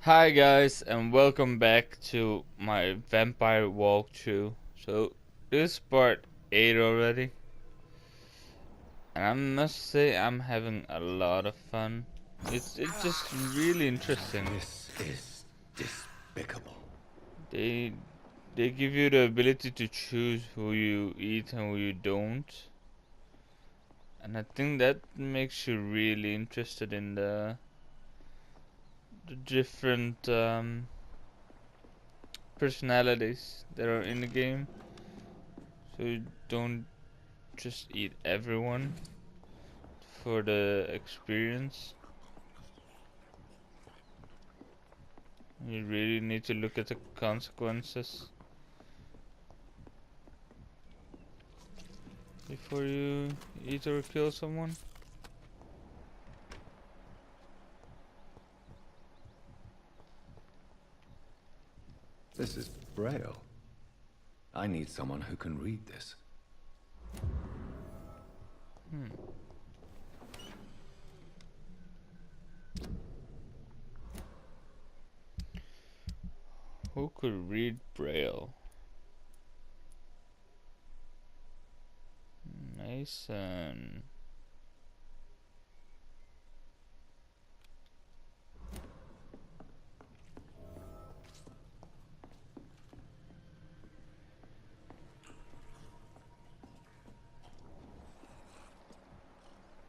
Hi guys, and welcome back to my vampire walkthrough. So this is part 8 already, and I must say I'm having a lot of fun. It's just really interesting. This is despicable. They they give you the ability to choose who you eat and who you don't, and I think that makes you really interested in the different personalities that are in the game. So you don't just eat everyone for the experience. You really need to look at the consequences before you eat or kill someone. This is Braille. I need someone who can read this. Who could read Braille? Mason.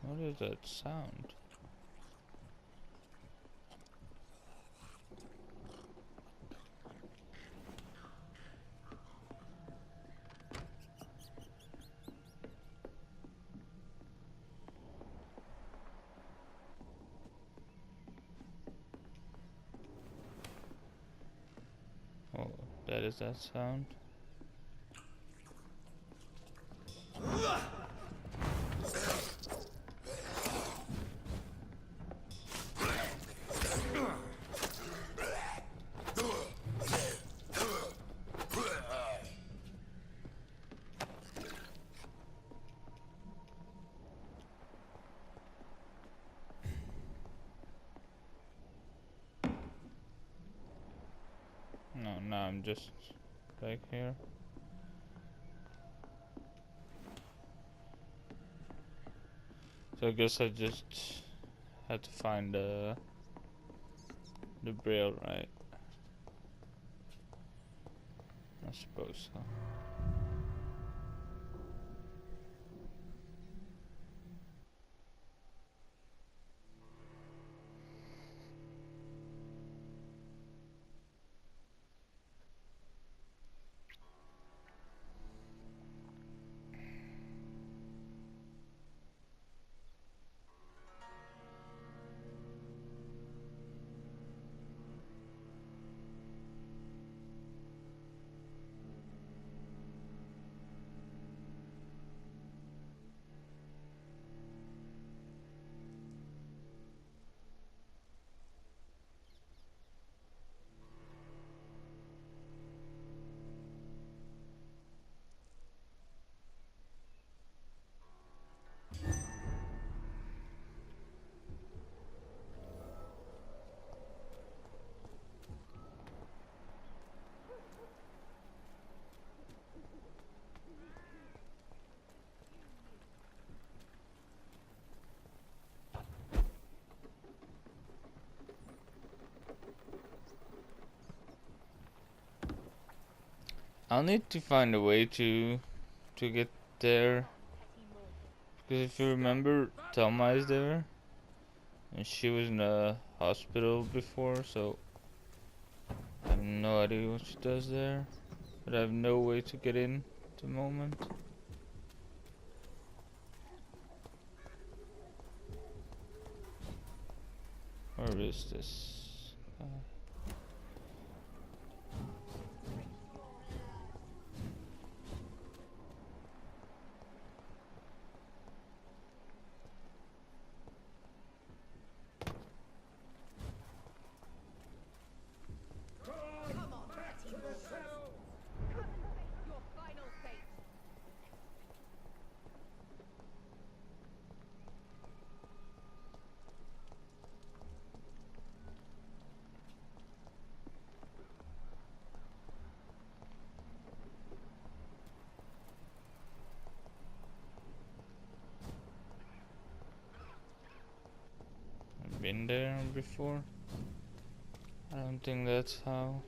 What is that sound? Oh, that is that sound. No, now I'm just back here. So I guess I just had to find the Braille, right? I suppose so. I'll need to find a way to get there, because if you remember, Thelma is there, and she was in the hospital before, so I have no idea what she does there, but I have no way to get in at the moment. Where is this guy? been there before. I don't think that's how.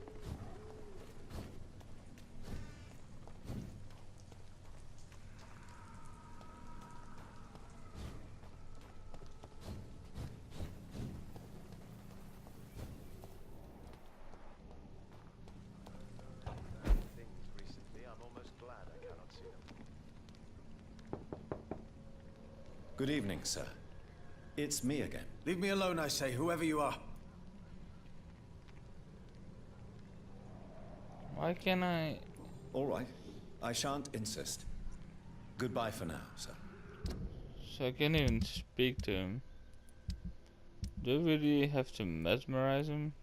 Good evening, sir. It's me again. Leave me alone, I say, whoever you are. Why can't I? All right. I shan't insist. Goodbye for now, sir. So I can't even speak to him. Do we really have to mesmerize him?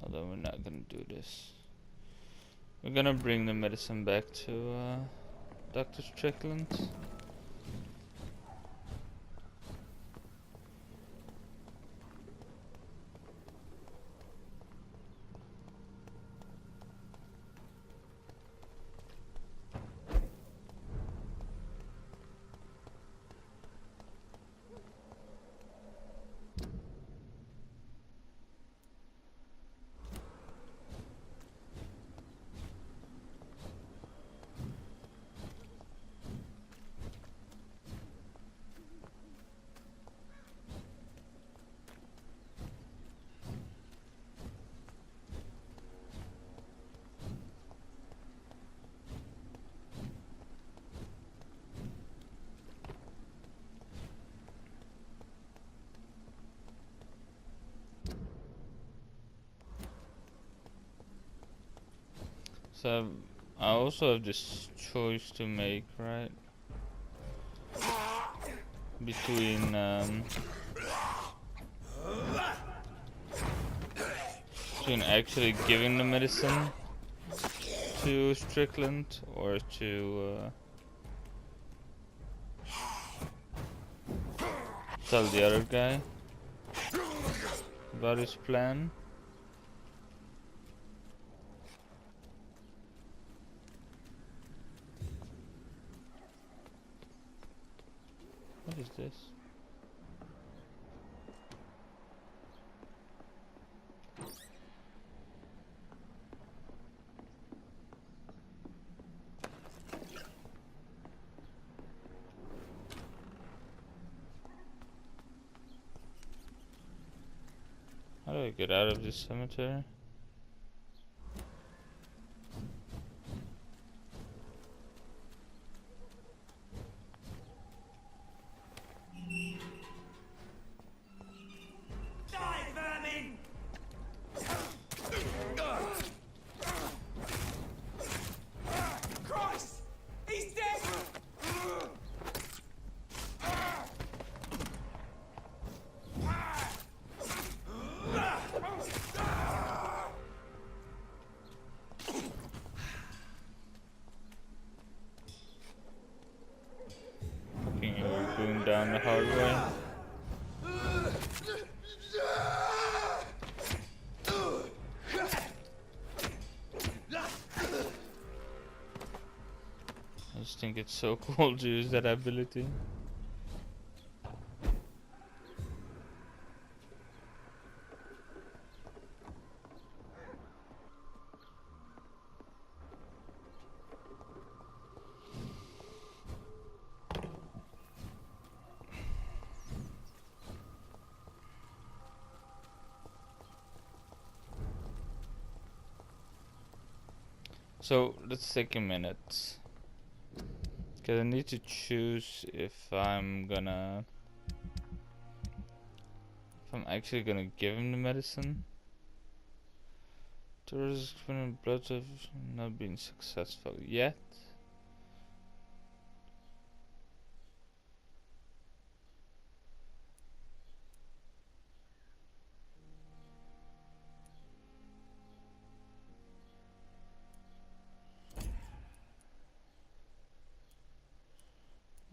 Although we're not gonna do this. We're gonna bring the medicine back to Dr. Strickland. So I also have this choice to make, right? Between actually giving the medicine to Strickland or to tell the other guy about his plan. What is this? How do I get out of this cemetery? Die, vermin! Christ! He's dead! Fucking you were going down the hard way. I just think it's so cool to use that ability. So let's take a minute. Cause I need to choose if I'm actually gonna give him the medicine. Tourist experiment blood have not been successful yet.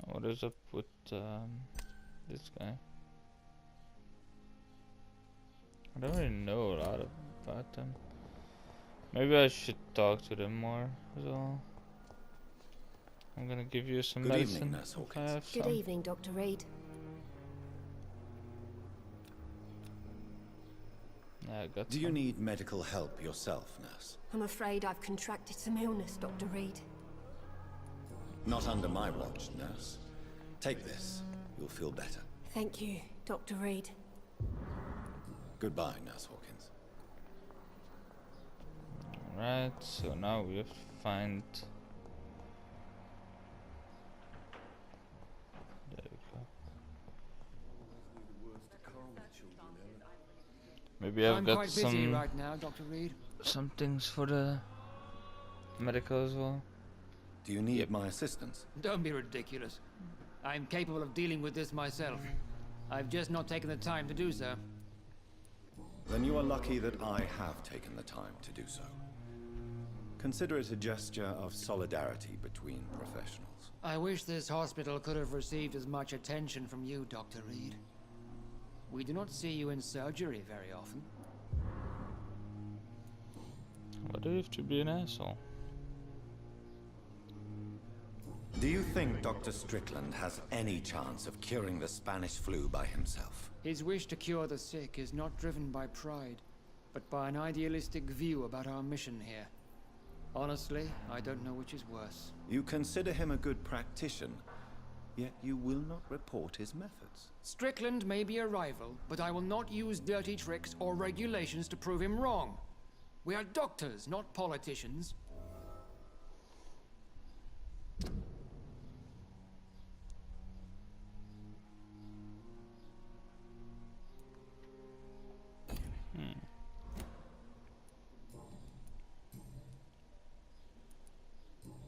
What is up with this guy? I don't really know a lot about them. Maybe I should talk to them more as well. I'm gonna give you some Good medicine. evening, Nurse if I Hawkins. have Good some. evening, Dr. Reed. Yeah, I got Do you some. need medical help yourself, nurse? I'm afraid I've contracted some illness, Dr. Reed. Not under my watch, nurse. Take this. You'll feel better. Thank you, Dr. Reed. Goodbye, Nurse Hawkins. Alright, so now we have to find... There we go. Maybe I've I'm got quite busy some right now, Dr. Reed. some things for the medical as well. Do you need my assistance? Don't be ridiculous. I'm capable of dealing with this myself. I've just not taken the time to do so. Then you are lucky that I have taken the time to do so. Consider it a gesture of solidarity between professionals. I wish this hospital could have received as much attention from you, Dr. Reed. We do not see you in surgery very often. Why do you have to be an asshole? Do you think Dr. Strickland has any chance of curing the Spanish flu by himself? His wish to cure the sick is not driven by pride, but by an idealistic view about our mission here. Honestly, I don't know which is worse. You consider him a good practitioner, yet you will not report his methods. Strickland may be a rival, but I will not use dirty tricks or regulations to prove him wrong. We are doctors, not politicians.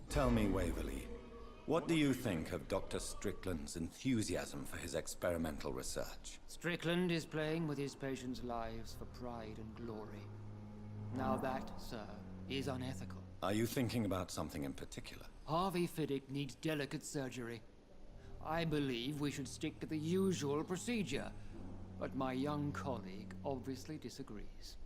Tell me, Waverly, what do you think of Dr. Strickland's enthusiasm for his experimental research? Strickland is playing with his patients' lives for pride and glory. Now that, sir, is unethical. Are you thinking about something in particular? Harvey Fiddick needs delicate surgery. I believe we should stick to the usual procedure, but my young colleague obviously disagrees.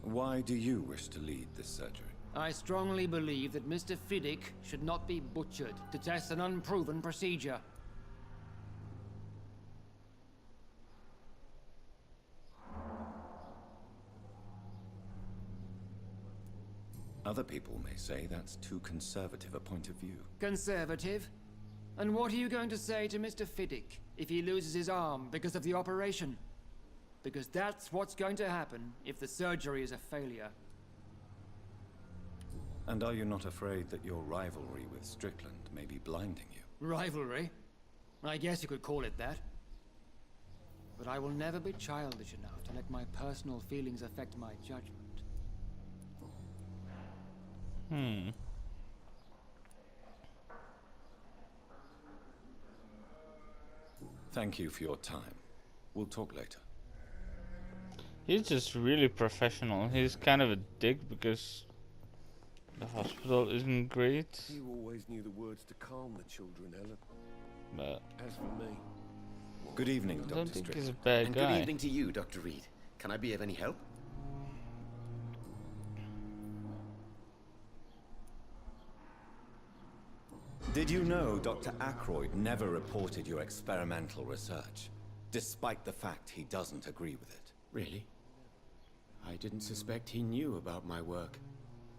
Why do you wish to lead this surgery? I strongly believe that Mr. Fiddick should not be butchered to test an unproven procedure. Other people may say that's too conservative a point of view. Conservative? And what are you going to say to Mr. Fiddick if he loses his arm because of the operation? Because that's what's going to happen if the surgery is a failure. And are you not afraid that your rivalry with Strickland may be blinding you? Rivalry? I guess you could call it that. But I will never be childish enough to let my personal feelings affect my judgment. Thank you for your time. We'll talk later. He's just really professional. He's kind of a dick because the hospital isn't great. You always knew the words to calm the children, Ellen. But As for me, Good evening, I Dr. don't think he's a Strickland. bad And guy. good evening to you, Dr. Reed. Can I be of any help? Did you know Dr. Ackroyd never reported your experimental research, despite the fact he doesn't agree with it? Really? I didn't suspect he knew about my work.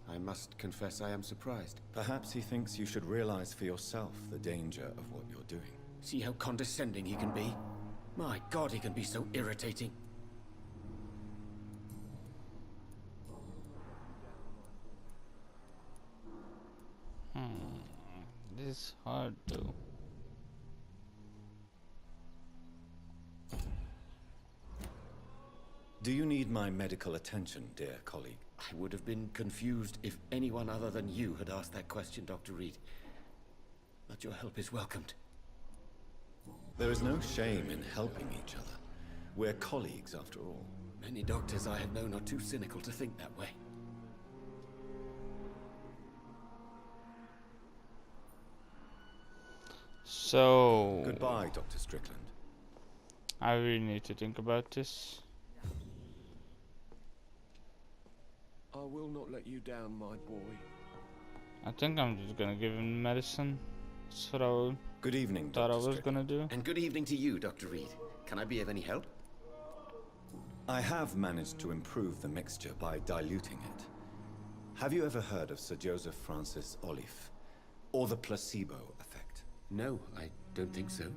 I must confess I am surprised. Perhaps he thinks you should realize for yourself the danger of what you're doing. See how condescending he can be? My God, he can be so irritating. This is hard though. Do you need my medical attention, dear colleague? I would have been confused if anyone other than you had asked that question, Dr. Reed. But your help is welcomed. There is no shame in helping each other. We're colleagues, after all. Many doctors I have known are too cynical to think that way. So Goodbye, Dr. Strickland. I really need to think about this. I will not let you down, my boy. I think I'm just gonna give him medicine. That's what Good evening, thought I Dr. was gonna do. And good evening to you, Dr. Reed. Can I be of any help? I have managed to improve the mixture by diluting it. Have you ever heard of Sir Joseph Francis Olive, or the placebo effect? No, I don't think so.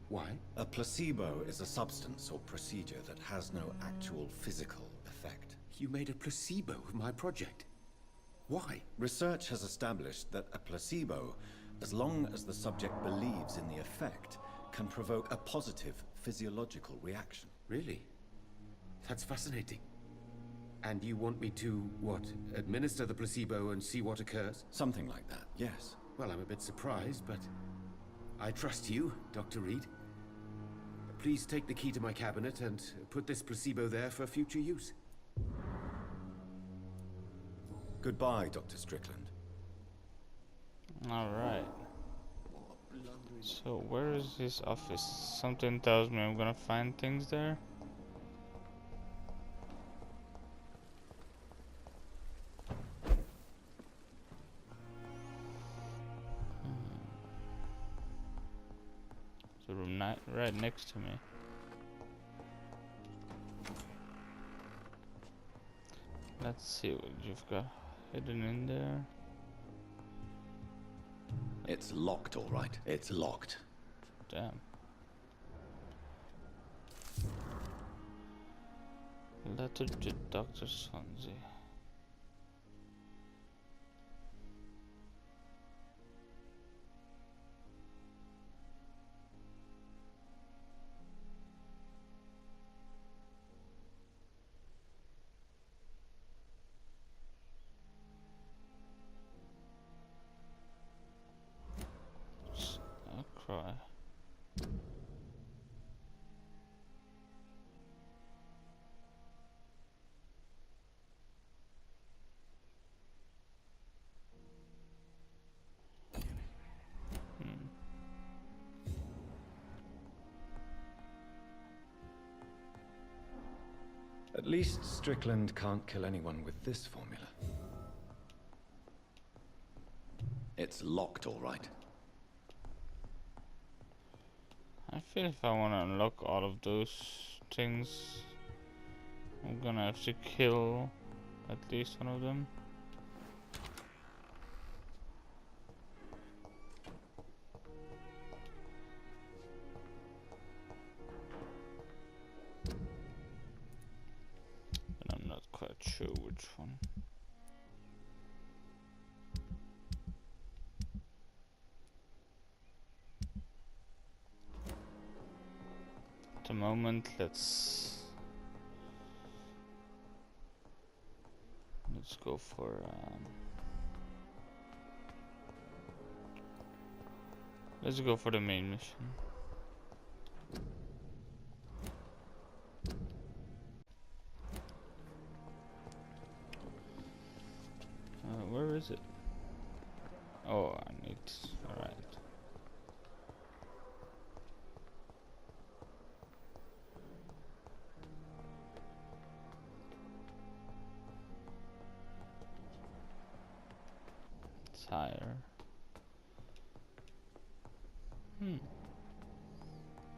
Why? A placebo is a substance or procedure that has no actual physical effect. You made a placebo of my project. Why? Research has established that a placebo, as long as the subject believes in the effect, can provoke a positive physiological reaction. Really? That's fascinating. And you want me to, what, administer the placebo and see what occurs? Something like that, yes. Well, I'm a bit surprised, but I trust you, Dr. Reed. Please take the key to my cabinet and put this placebo there for future use. Goodbye, Dr. Strickland. Alright. So where is his office? Something tells me I'm gonna find things there. It's a room right next to me. Let's see what you've got hidden in there. It's locked, all right. It's locked. Damn. Letter to Dr. Swansea. Cry. At least Strickland can't kill anyone with this formula. It's locked, all right. I feel if I want to unlock all of those things, I'm gonna have to kill at least one of them. But I'm not quite sure which one. At the moment, let's go for the main mission. Where is it? Oh, I need. All right. Higher.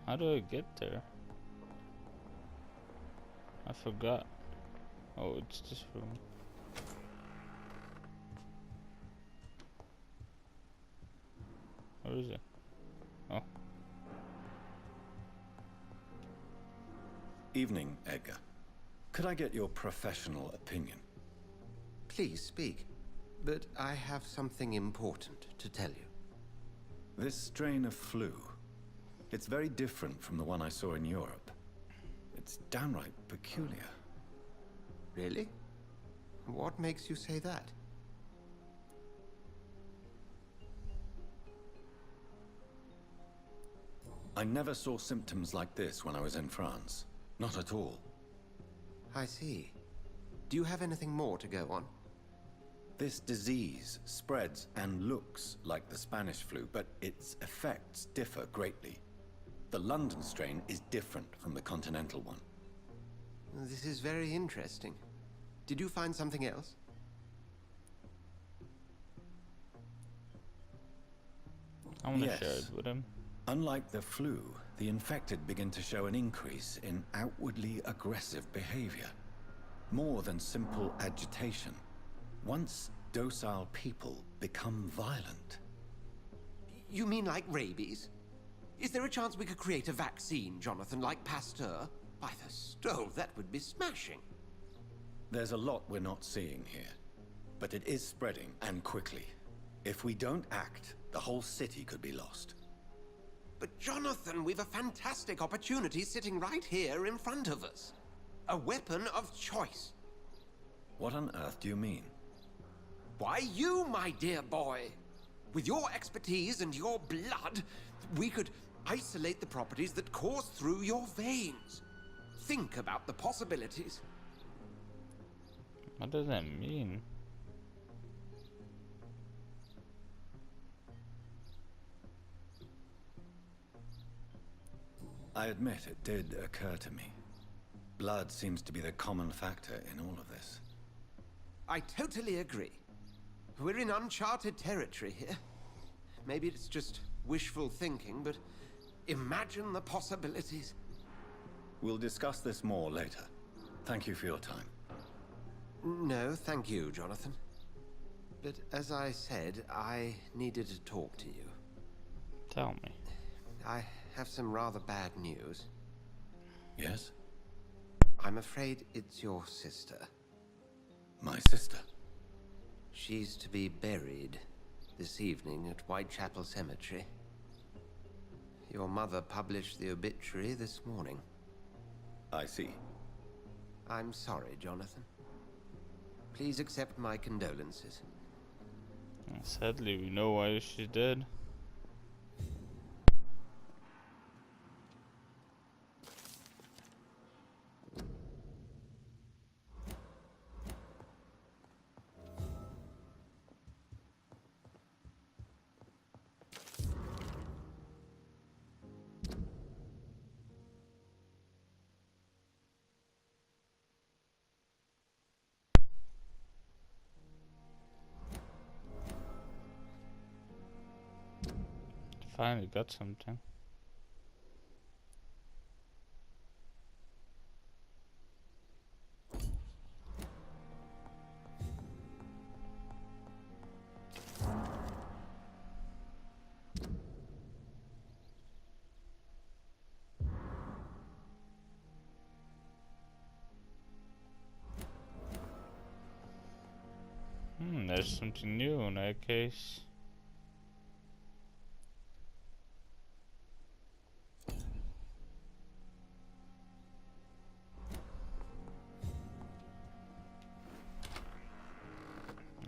How do I get there? I forgot. Oh, it's this room. Where is it? Oh. Evening, Edgar. Could I get your professional opinion? Please speak. But I have something important to tell you. This strain of flu, it's very different from the one I saw in Europe. It's downright peculiar. Really? What makes you say that? I never saw symptoms like this when I was in France. Not at all. I see. Do you have anything more to go on? This disease spreads and looks like the Spanish flu, but its effects differ greatly. The London strain is different from the continental one. This is very interesting. Did you find something else? I want to Yes. share it with him. Unlike the flu, the infected begin to show an increase in outwardly aggressive behavior. More than simple agitation. Once docile people become violent. You mean like rabies? Is there a chance we could create a vaccine, Jonathan, like Pasteur? By the stove, that would be smashing. There's a lot we're not seeing here. But it is spreading, and quickly. If we don't act, the whole city could be lost. But Jonathan, we've a fantastic opportunity sitting right here in front of us. A weapon of choice. What on earth do you mean? Why, you, my dear boy. With your expertise and your blood, we could isolate the properties that course through your veins. Think about the possibilities. What does that mean? I admit it did occur to me. Blood seems to be the common factor in all of this. I totally agree. We're in uncharted territory here. Maybe it's just wishful thinking, but imagine the possibilities. We'll discuss this more later. Thank you for your time. No, thank you, Jonathan. But as I said, I needed to talk to you. Tell me. I have some rather bad news. Yes? I'm afraid it's your sister. My sister? She's to be buried this evening at Whitechapel Cemetery. Your mother published the obituary this morning. I see. I'm sorry, Jonathan. Please accept my condolences. Sadly, we know why she's dead. Finally got something. There's something new in that case.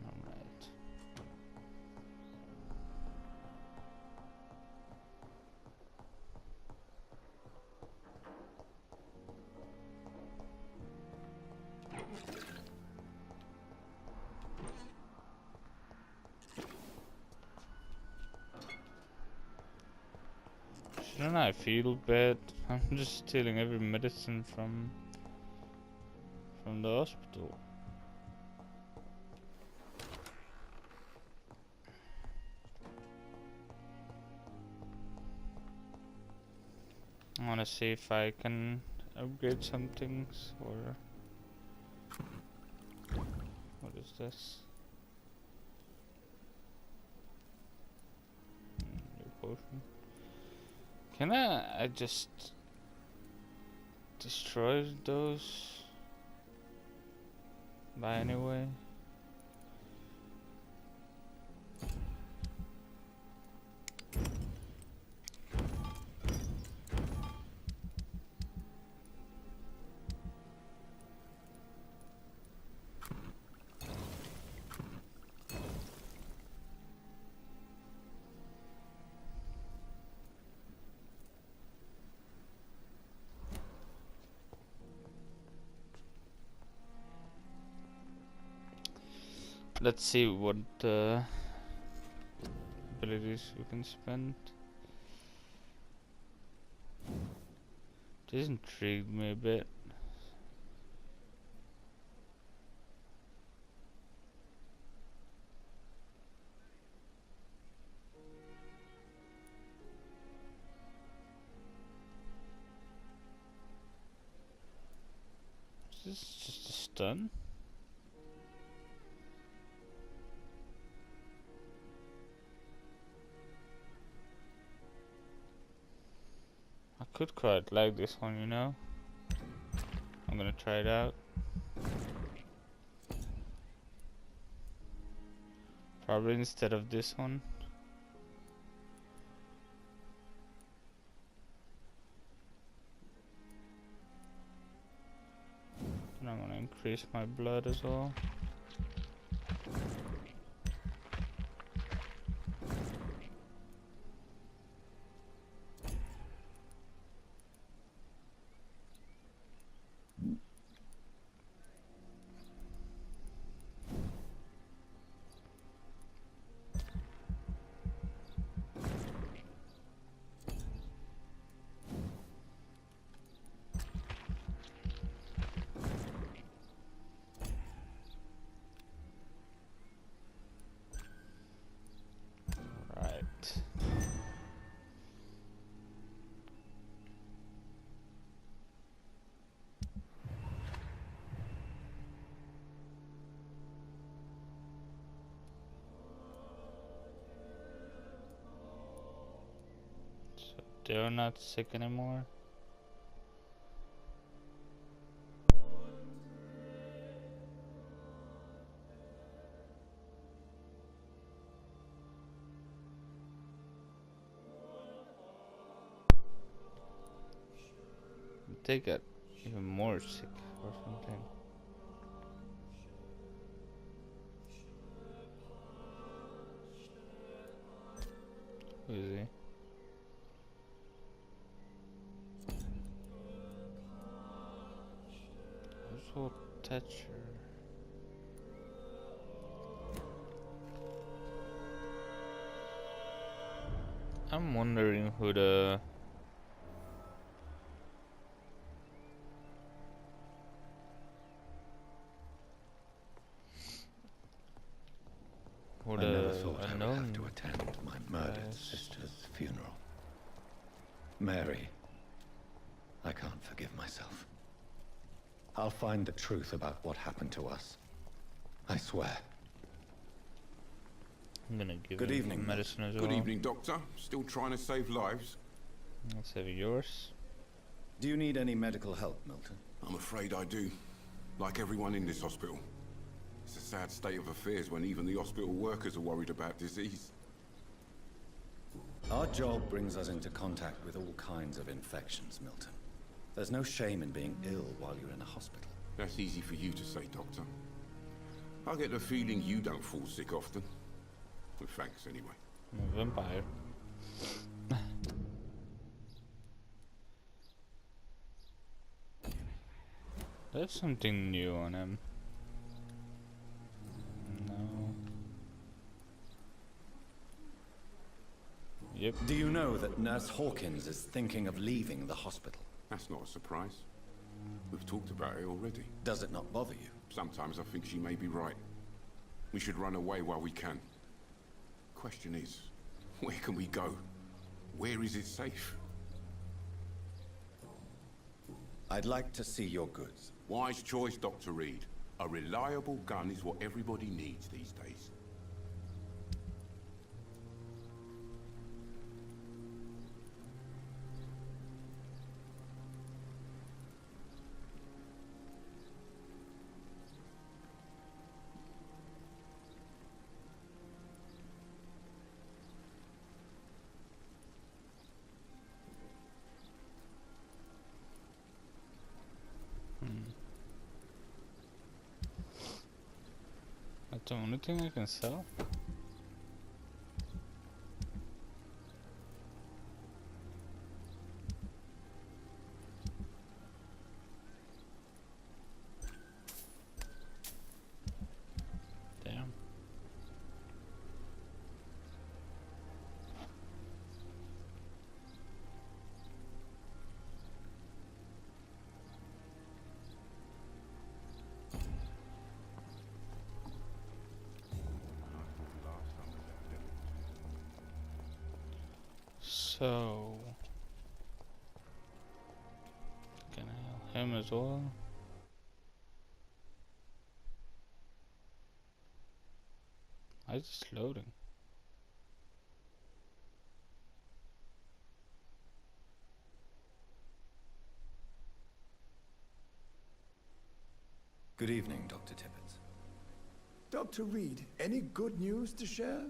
Alright. Shouldn't I feel bad? I'm just stealing every medicine from the hospital. I wanna see if I can upgrade some things, or what is this? New potion. Can I just destroy those by any way? Let's see what abilities we can spend. This intrigued me a bit. done? I could quite like this one, you know? I'm gonna try it out. Probably instead of this one. And I'm gonna increase my blood as well. They're not sick anymore. They got even more sick or something. Who is he? Also Thatcher. I'm wondering who the I never thought I would have unknown to attend my murdered sister's funeral. Mary, I can't forgive myself. I'll find the truth about what happened to us. I swear. I'm gonna give Good him evening. medicine as well. Good evening, Doctor. Still trying to save lives? Let's have yours. Do you need any medical help, Milton? I'm afraid I do. Like everyone in this hospital. It's a sad state of affairs when even the hospital workers are worried about disease. Our job brings us into contact with all kinds of infections, Milton. There's no shame in being ill while you're in a hospital. That's easy for you to say, Doctor. I get the feeling you don't fall sick often. Well, thanks anyway. I'm a vampire. There's something new on him. No. Yep. Do you know that Nurse Hawkins is thinking of leaving the hospital? That's not a surprise. We've talked about it already. Does it not bother you? Sometimes I think she may be right. We should run away while we can. Question is, where can we go? Where is it safe? I'd like to see your goods. Wise choice, Dr. Reed. A reliable gun is what everybody needs these days. That's the only thing I can sell? Damn. So can I help him as well? Why is it loading? Good evening, Dr. Tippett. Dr. Reed, any good news to share?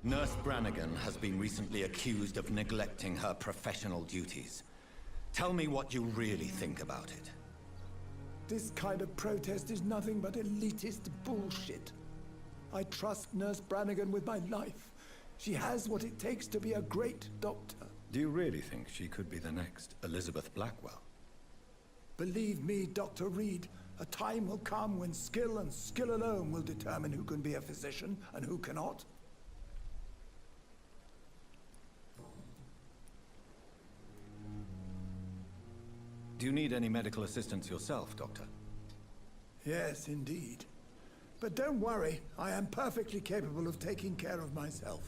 Nurse Brannigan has been recently accused of neglecting her professional duties. Tell me what you really think about it. This kind of protest is nothing but elitist bullshit. I trust Nurse Brannigan with my life. She has what it takes to be a great doctor. Do you really think she could be the next Elizabeth Blackwell? Believe me, Dr. Reed, a time will come when skill and skill alone will determine who can be a physician and who cannot. Do you need any medical assistance yourself, Doctor? Yes, indeed. But don't worry, I am perfectly capable of taking care of myself.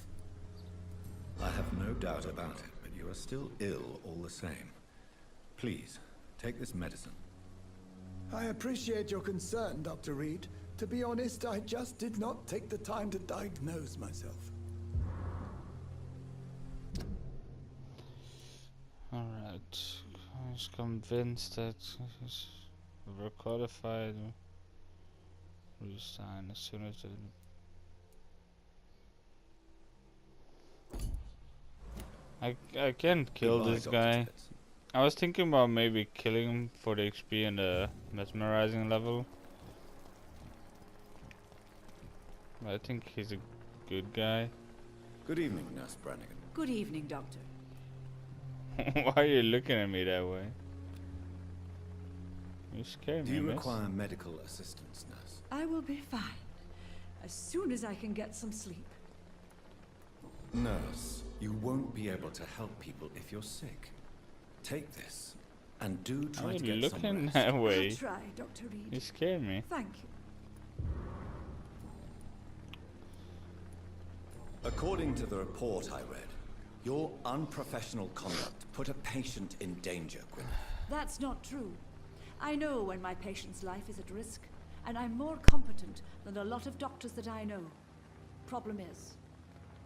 I have no doubt about it, but you are still ill all the same. Please, take this medicine. I appreciate your concern, Dr. Reed. To be honest, I just did not take the time to diagnose myself. Alright. I was convinced that he's recodified. Resign as soon as I can't kill Goodbye, this Dr. guy. Tippett. I was thinking about maybe killing him for the XP and the mesmerizing level. But I think he's a good guy. Good evening, Nurse Brannigan. Good evening, Doctor. Why are you looking at me that way? You scare me, Do you miss. require medical assistance, nurse? I will be fine. As soon as I can get some sleep. Nurse, you won't be able to help people if you're sick. Take this, and do Why try are to you get some looking rest. that way? I'll try, Dr. Reed. You scare me. Thank you. According to the report I read, your unprofessional conduct put a patient in danger, Gwyneth. That's not true. I know when my patient's life is at risk, and I'm more competent than a lot of doctors that I know. Problem is,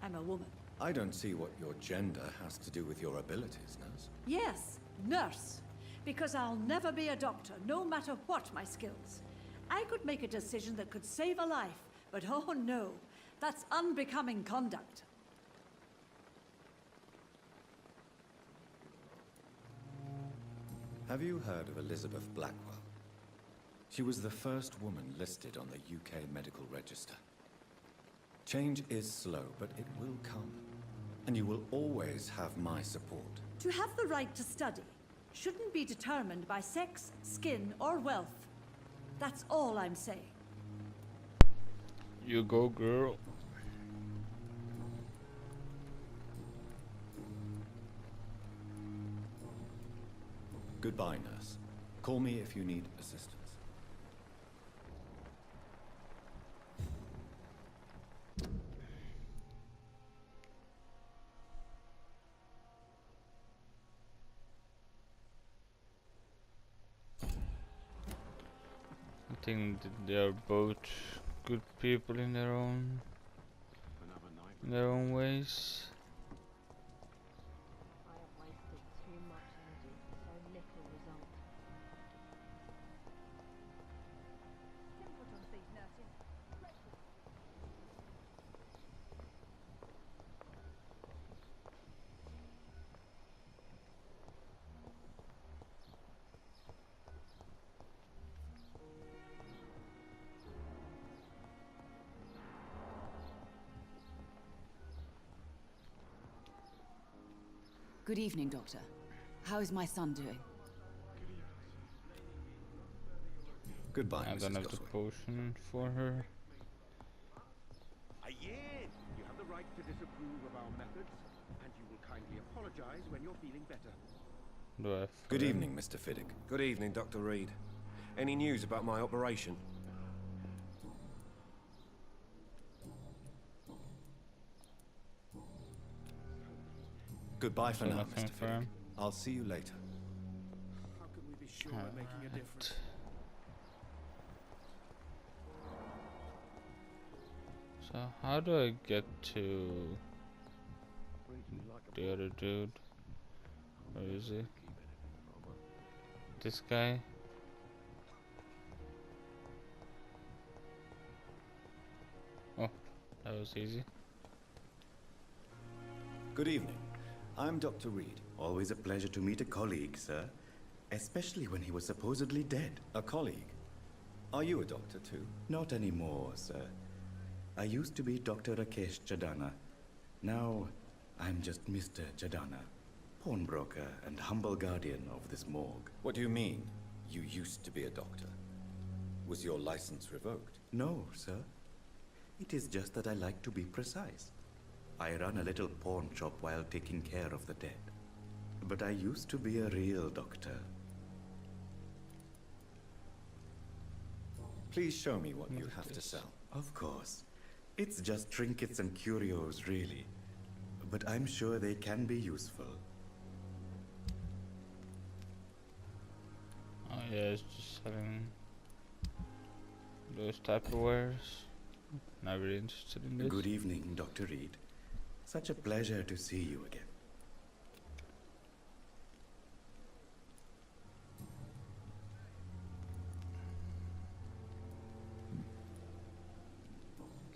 I'm a woman. I don't see what your gender has to do with your abilities, nurse. Yes, nurse. Because I'll never be a doctor, no matter what my skills. I could make a decision that could save a life, but oh no, that's unbecoming conduct. Have you heard of Elizabeth Blackwell? She was the first woman listed on the UK Medical Register. Change is slow, but it will come. And you will always have my support. To have the right to study shouldn't be determined by sex, skin, or wealth. That's all I'm saying. You go, girl. Goodbye, nurse. Call me if you need assistance. I think that they are both good people in their own ways. I have wasted too much energy for so little result. Put on these nurses. Good evening, Doctor. How is my son doing? Goodbye, I don't Mrs. have the Goswell. potion for her. Yes, you have the right to disapprove of our methods, and you will kindly apologize when you're feeling better. Do I have Good evening, Mr. Fiddick. Good evening, Dr. Reed. Any news about my operation? Goodbye for Still now, nothing Mr. for Fiddick. him. I'll see you later. How can we be sure we're making a difference. So how do I get to the other dude? Where is he? This guy? Oh, that was easy. Good evening. I'm Dr. Reed. Always a pleasure to meet a colleague, sir. Especially when he was supposedly dead. A colleague? Are you a doctor too? Not anymore, sir. I used to be Dr. Rakesh Chadana. Now, I'm just Mr. Chadana, pawnbroker and humble guardian of this morgue. What do you mean, you used to be a doctor? Was your license revoked? No, sir. It is just that I like to be precise. I run a little pawn shop while taking care of the dead. But I used to be a real doctor. Please show me what you have to sell. Of course. It's just trinkets and curios, really. But I'm sure they can be useful. Oh yeah, it's just selling those type of wares. Not really interested in this. Good evening, Dr. Reed. Such a pleasure to see you again.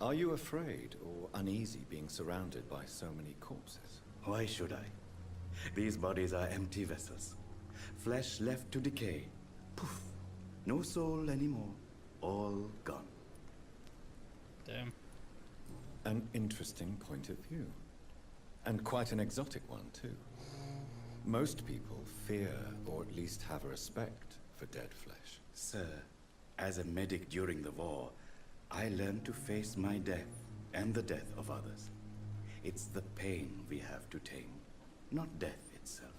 Are you afraid or uneasy being surrounded by so many corpses? Why should I? These bodies are empty vessels. Flesh left to decay. Poof. No soul anymore. All gone. Damn. An interesting point of view. And quite an exotic one, too. Most people fear, or at least have a respect, for dead flesh. Sir, as a medic during the war, I learned to face my death and the death of others. It's the pain we have to tame, not death itself.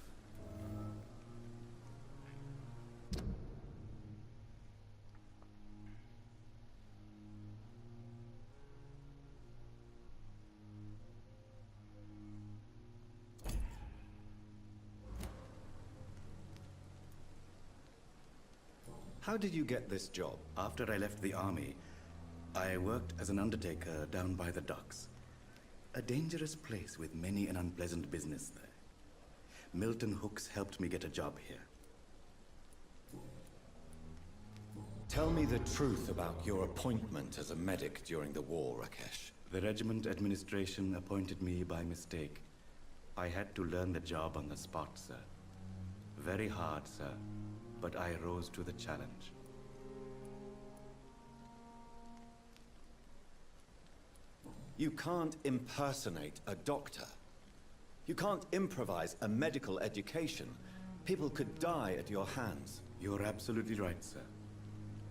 How did you get this job? After I left the army, I worked as an undertaker down by the docks. A dangerous place with many an unpleasant business there. Milton Hooks helped me get a job here. Tell me the truth about your appointment as a medic during the war, Rakesh. The regiment administration appointed me by mistake. I had to learn the job on the spot, sir. Very hard, sir, but I rose to the challenge. You can't impersonate a doctor. You can't improvise a medical education. People could die at your hands. You're absolutely right, sir.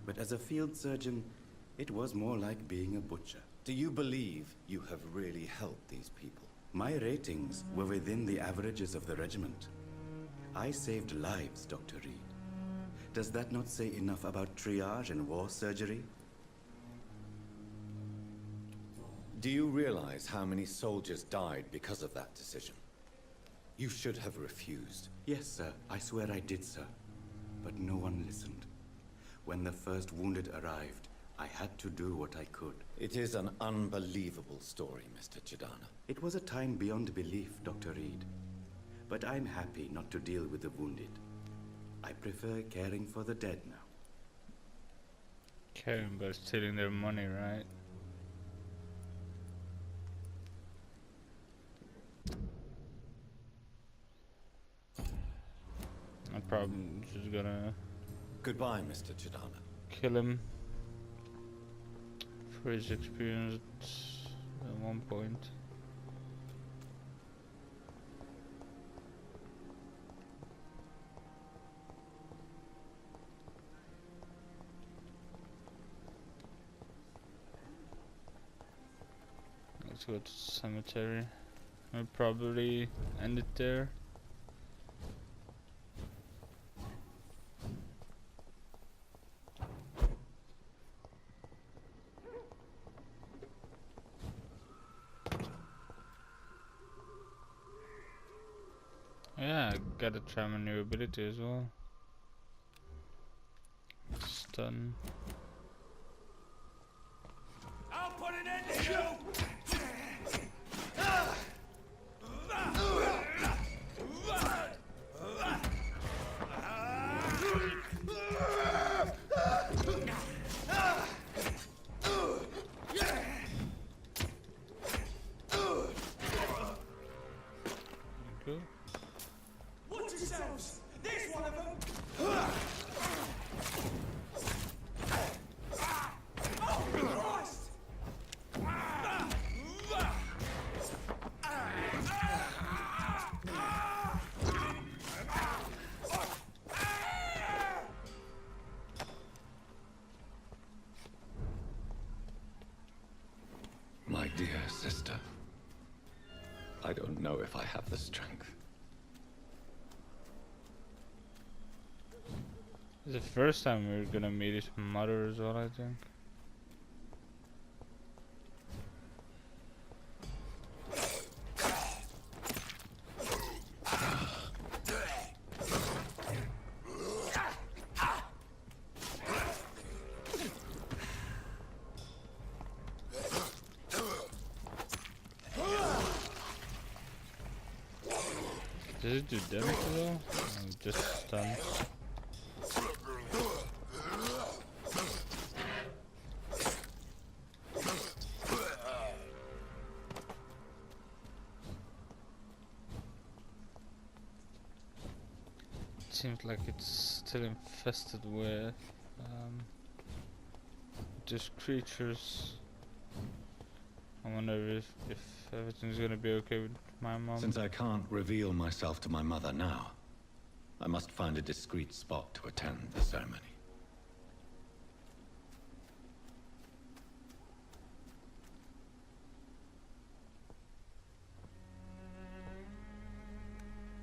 But as a field surgeon, it was more like being a butcher. Do you believe you have really helped these people? My ratings were within the averages of the regiment. I saved lives, Dr. Reed. Does that not say enough about triage and war surgery? Do you realize how many soldiers died because of that decision? You should have refused. Yes, sir. I swear I did, sir. But no one listened. When the first wounded arrived, I had to do what I could. It is an unbelievable story, Mr. Chidana. It was a time beyond belief, Dr. Reed. But I'm happy not to deal with the wounded. I prefer caring for the dead now. Caring but stealing their money, right? I'm probably just gonna Goodbye, Mr. Chidana. kill him for his experience at one point. Let's go to the cemetery. I'll probably end it there. Yeah, I gotta try my new ability as well. Stun. I'll put an end to you! Cool. Watch yourselves! There's one of them! Oh, Christ! My dear sister, I don't know if I have the strength. It's the first time we're gonna meet his mother as well, I think. Does it do damage at all? Or just stun? Seems like it's still infested with just creatures. I wonder if everything's gonna be okay with my mom. Since I can't reveal myself to my mother now, I must find a discreet spot to attend the ceremony.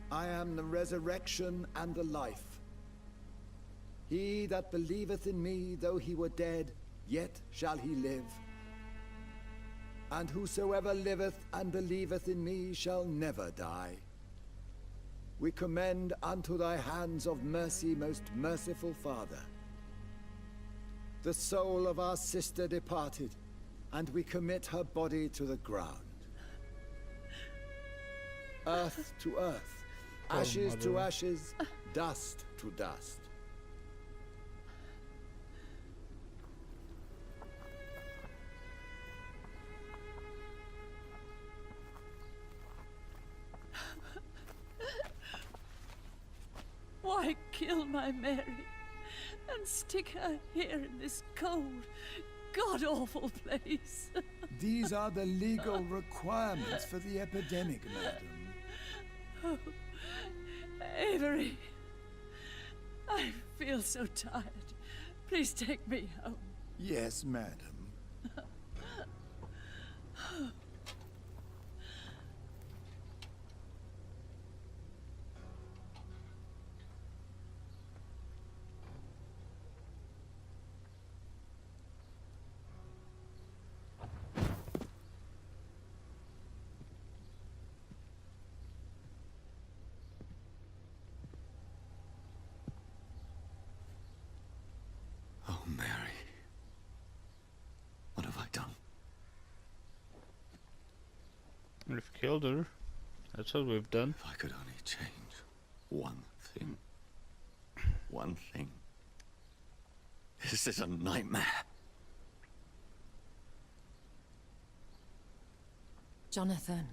I am the resurrection and the life. He that believeth in me, though he were dead, yet shall he live. And whosoever liveth and believeth in me shall never die. We commend unto thy hands of mercy, most merciful Father, the soul of our sister departed, and we commit her body to the ground. Earth to earth, ashes to ashes, dust to dust. Why kill my Mary and stick her here in this cold, god-awful place? These are the legal requirements for the epidemic, madam. Oh, Avery, I feel so tired. Please take me home. Yes, madam. Oh, Mary. What have I done? We've killed her. That's what we've done. If I could only change one thing. One thing. This is a nightmare. Jonathan,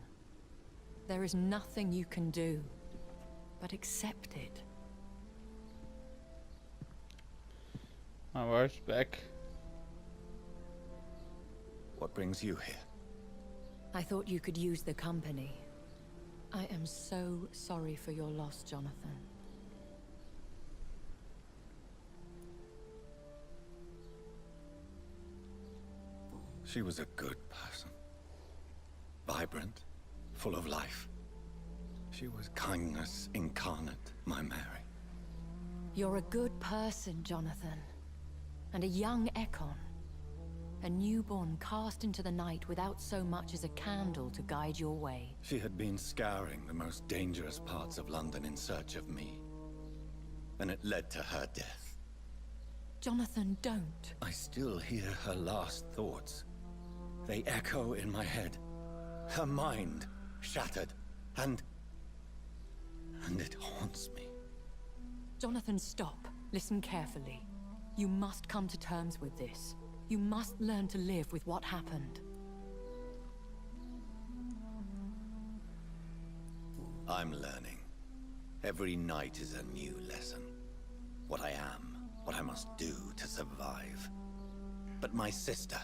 there is nothing you can do but accept it. My wife's back. What brings you here? I thought you could use the company. I am so sorry for your loss, Jonathan. She was a good person. Vibrant, full of life. She was kindness incarnate, my Mary. You're a good person, Jonathan. And a young Ekon. A newborn cast into the night without so much as a candle to guide your way. She had been scouring the most dangerous parts of London in search of me. And it led to her death. Jonathan, don't. I still hear her last thoughts. They echo in my head. Her mind shattered, and it haunts me. Jonathan, stop. Listen carefully. You must come to terms with this. You must learn to live with what happened. I'm learning. Every night is a new lesson. What I am, what I must do to survive. But my sister,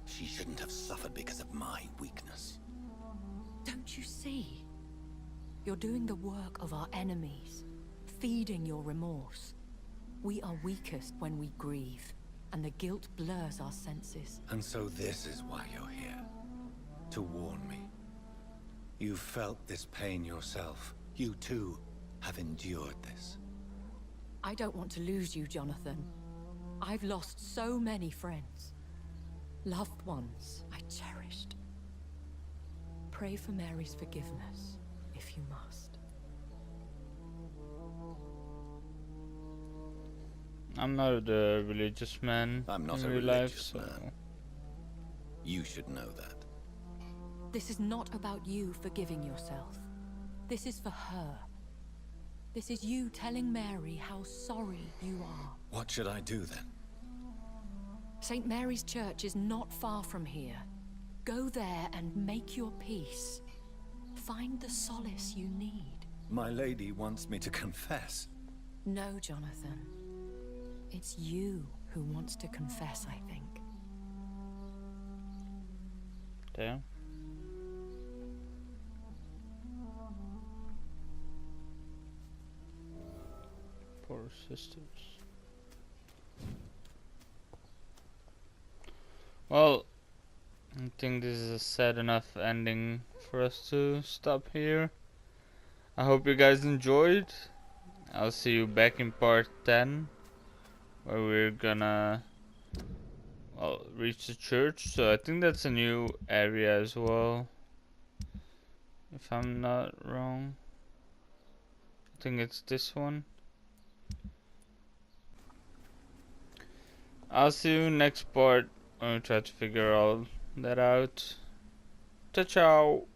she shouldn't have suffered because of my weakness. Don't you see? You're doing the work of our enemies, feeding your remorse. We are weakest when we grieve, and the guilt blurs our senses. And so this is why you're here. To warn me. You've felt this pain yourself. You too have endured this. I don't want to lose you, Jonathan. I've lost so many friends. Loved ones I cherished. Pray for Mary's forgiveness, if you must. I'm not a religious man. I'm not in a real religious life, so. man. You should know that. This is not about you forgiving yourself. This is for her. This is you telling Mary how sorry you are. What should I do then? St. Mary's Church is not far from here. Go there and make your peace. Find the solace you need. My lady wants me to confess. No, Jonathan. It's you who wants to confess, I think. Damn. Poor sisters. Well, I think this is a sad enough ending for us to stop here. I hope you guys enjoyed. I'll see you back in part 10, where we're gonna reach the church. So I think that's a new area as well, if I'm not wrong. I think it's this one. I'll see you next part. I'm gonna try to figure all that out. Ciao, ciao.